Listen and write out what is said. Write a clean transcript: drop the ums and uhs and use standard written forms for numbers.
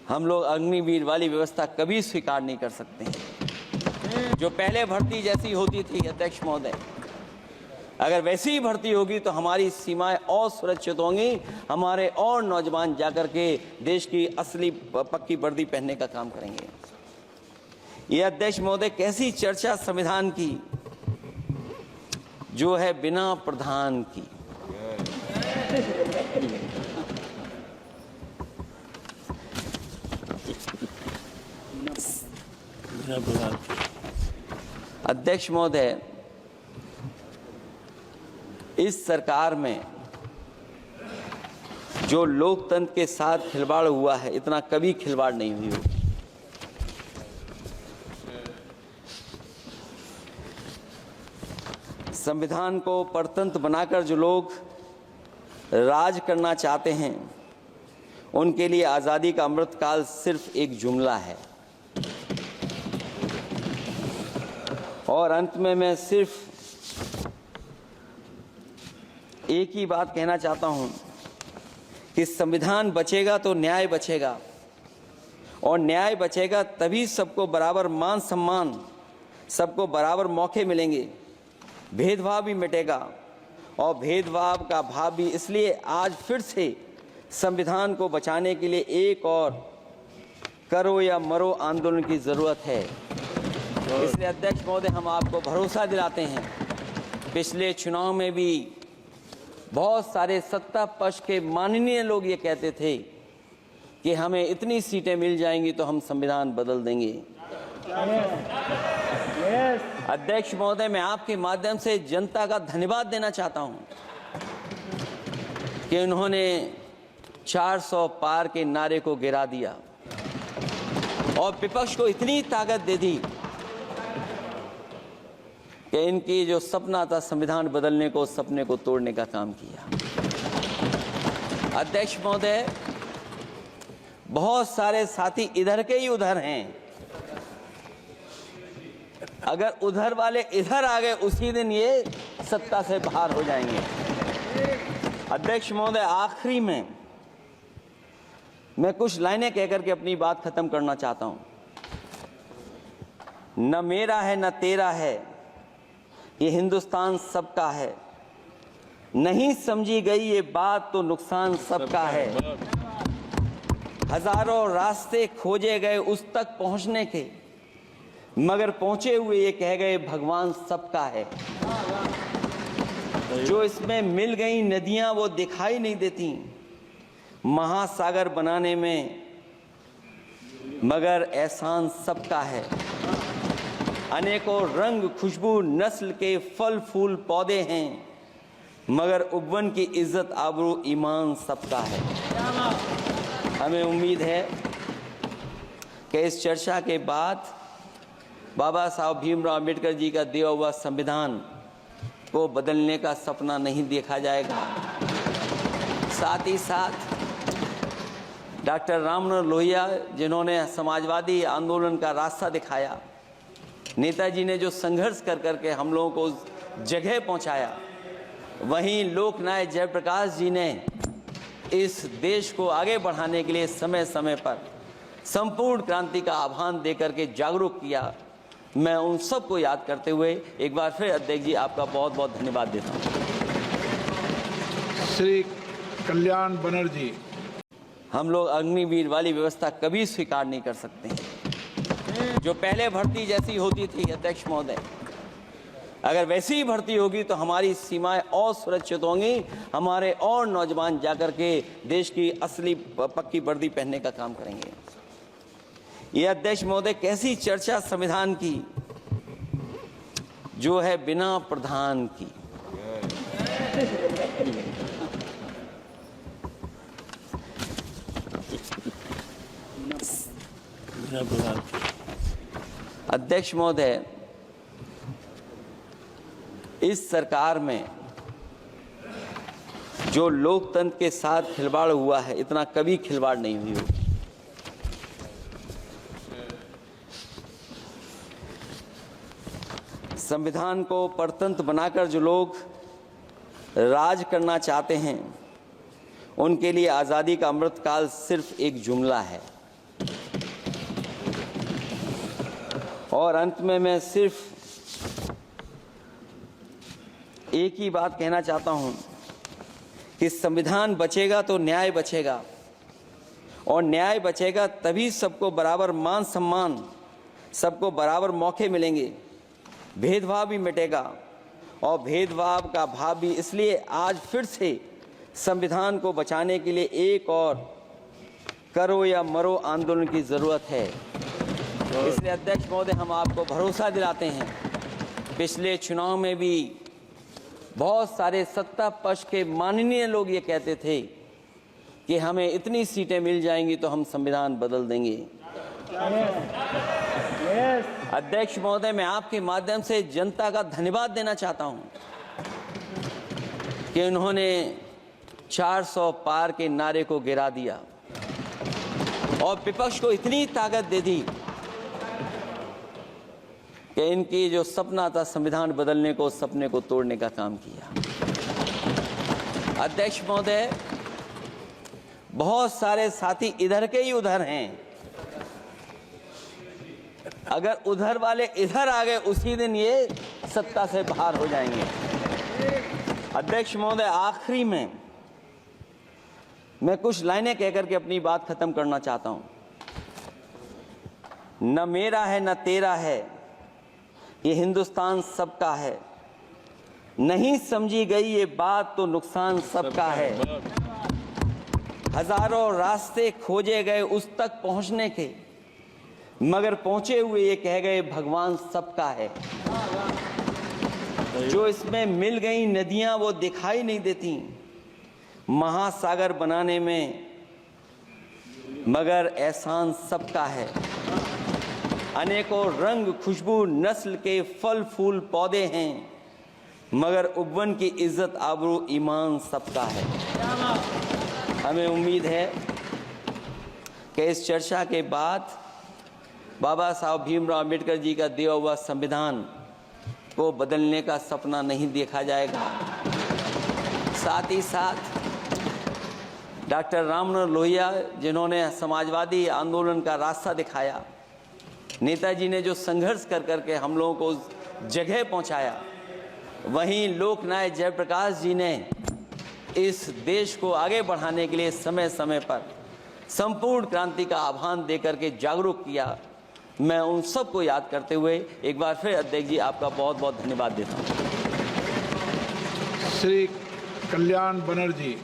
हम लोग अग्निवीर वाली व्यवस्था कभी स्वीकार नहीं कर सकते हैं। जो पहले भर्ती जैसी होती थी अध्यक्ष महोदय, अगर वैसी ही भर्ती होगी तो हमारी सीमाएं और सुरक्षित होंगी, हमारे और नौजवान जाकर के देश की असली पक्की वर्दी पहनने का काम करेंगे। ये अध्यक्ष महोदय कैसी चर्चा संविधान की जो है बिना प्रधान की। अध्यक्ष महोदय, इस सरकार में जो लोकतंत्र के साथ खिलवाड़ हुआ है, इतना कभी खिलवाड़ नहीं हुई होगी। संविधान को परतंत्र बनाकर जो लोग राज करना चाहते हैं, उनके लिए आज़ादी का अमृतकाल सिर्फ एक जुमला है। और अंत में मैं सिर्फ एक ही बात कहना चाहता हूं कि संविधान बचेगा तो न्याय बचेगा, और न्याय बचेगा तभी सबको बराबर मान सम्मान, सबको बराबर मौके मिलेंगे, भेदभाव भी मिटेगा। और भेदभाव का भाव भी इसलिए आज फिर से संविधान को बचाने के लिए एक और करो या मरो आंदोलन की जरूरत है। इसलिए अध्यक्ष महोदय, हम आपको भरोसा दिलाते हैं, पिछले चुनाव में भी बहुत सारे सत्ता पक्ष के माननीय लोग ये कहते थे कि हमें इतनी सीटें मिल जाएंगी तो हम संविधान बदल देंगे। अध्यक्ष महोदय, मैं आपके माध्यम से जनता का धन्यवाद देना चाहता हूं कि उन्होंने 400 पार के नारे को गिरा दिया और विपक्ष को इतनी ताकत दे दी कि इनकी जो सपना था संविधान बदलने को, उस सपने को तोड़ने का काम किया। अध्यक्ष महोदय, बहुत सारे साथी इधर के ही उधर हैं, अगर उधर वाले इधर आ गए उसी दिन ये सत्ता से बाहर हो जाएंगे। अध्यक्ष महोदय, आखिरी में मैं कुछ लाइनें कहकर के अपनी बात खत्म करना चाहता हूं। न मेरा है न तेरा है, ये हिंदुस्तान सबका है। नहीं समझी गई ये बात तो नुकसान सबका है। हजारों रास्ते खोजे गए उस तक पहुंचने के, मगर पहुंचे हुए ये कह गए भगवान सबका है। जो इसमें मिल गई नदियां वो दिखाई नहीं देती महासागर बनाने में, मगर एहसान सबका है। अनेकों रंग खुशबू नस्ल के फल फूल पौधे हैं, मगर उपवन की इज्जत आबरू ईमान सबका है। हमें उम्मीद है कि इस चर्चा के बाद बाबा साहब भीमराव अम्बेडकर जी का दिया हुआ संविधान को बदलने का सपना नहीं देखा जाएगा। साथ ही साथ डॉक्टर राममनोहर लोहिया, जिन्होंने समाजवादी आंदोलन का रास्ता दिखाया, नेताजी ने जो संघर्ष कर करके हम लोगों को उस जगह पहुंचाया, वहीं लोकनायक जयप्रकाश जी ने इस देश को आगे बढ़ाने के लिए समय समय पर संपूर्ण क्रांति का आह्वान देकर के जागरूक किया। मैं उन सबको याद करते हुए एक बार फिर अध्यक्ष जी आपका बहुत बहुत धन्यवाद देता हूं। श्री कल्याण बनर्जी। हम लोग अग्निवीर वाली व्यवस्था कभी स्वीकार नहीं कर सकते हैं। जो पहले भर्ती जैसी होती थी अध्यक्ष महोदय, अगर वैसी ही भर्ती होगी तो हमारी सीमाएं और सुरक्षित होंगी, हमारे और नौजवान जाकर के देश की असली पक्की वर्दी पहनने का काम करेंगे। ये अध्यक्ष महोदय कैसी चर्चा संविधान की जो है बिना प्रधान की। अध्यक्ष महोदय, इस सरकार में जो लोकतंत्र के साथ खिलवाड़ हुआ है, इतना कभी खिलवाड़ नहीं हुई होगी। संविधान को परतंत्र बनाकर जो लोग राज करना चाहते हैं, उनके लिए आज़ादी का अमृतकाल सिर्फ एक जुमला है। और अंत में मैं सिर्फ एक ही बात कहना चाहता हूं कि संविधान बचेगा तो न्याय बचेगा, और न्याय बचेगा तभी सबको बराबर मान सम्मान, सबको बराबर मौके मिलेंगे, भेदभाव भी मिटेगा। और भेदभाव का भाव भी इसलिए आज फिर से संविधान को बचाने के लिए एक और करो या मरो आंदोलन की ज़रूरत है। इसलिए अध्यक्ष महोदय, हम आपको भरोसा दिलाते हैं, पिछले चुनाव में भी बहुत सारे सत्ता पक्ष के माननीय लोग ये कहते थे कि हमें इतनी सीटें मिल जाएंगी तो हम संविधान बदल देंगे। अध्यक्ष महोदय, मैं आपके माध्यम से जनता का धन्यवाद देना चाहता हूं कि उन्होंने 400 पार के नारे को गिरा दिया और विपक्ष को इतनी ताकत दे दी कि इनकी जो सपना था संविधान बदलने को, उस सपने को तोड़ने का काम किया। अध्यक्ष महोदय, बहुत सारे साथी इधर के ही उधर हैं, अगर उधर वाले इधर आ गए उसी दिन ये सत्ता से बाहर हो जाएंगे। अध्यक्ष महोदय, आखिरी में मैं कुछ लाइनें कहकर के अपनी बात खत्म करना चाहता हूं। न मेरा है न तेरा है, ये हिंदुस्तान सबका है, नहीं समझी गई ये बात तो नुकसान सबका है। हजारों रास्ते खोजे गए उस तक पहुंचने के, मगर पहुंचे हुए ये कह गए भगवान सबका है। जो इसमें मिल गई नदियां वो दिखाई नहीं देती महासागर बनाने में, मगर एहसान सबका है। अनेकों रंग खुशबू नस्ल के फल फूल पौधे हैं, मगर उपवन की इज्जत आबरू ईमान सबका है। हमें उम्मीद है कि इस चर्चा के बाद बाबा साहब भीमराव अम्बेडकर जी का दिया हुआ संविधान को बदलने का सपना नहीं देखा जाएगा। साथ ही साथ डॉक्टर राममनोहर लोहिया, जिन्होंने समाजवादी आंदोलन का रास्ता दिखाया, नेताजी ने जो संघर्ष कर करके हम लोगों को उस जगह पहुंचाया, वहीं लोकनायक जयप्रकाश जी ने इस देश को आगे बढ़ाने के लिए समय समय पर संपूर्ण क्रांति का आह्वान देकर के जागरूक किया। मैं उन सबको याद करते हुए एक बार फिर अध्यक्ष जी आपका बहुत बहुत धन्यवाद देता हूं। श्री कल्याण बनर्जी।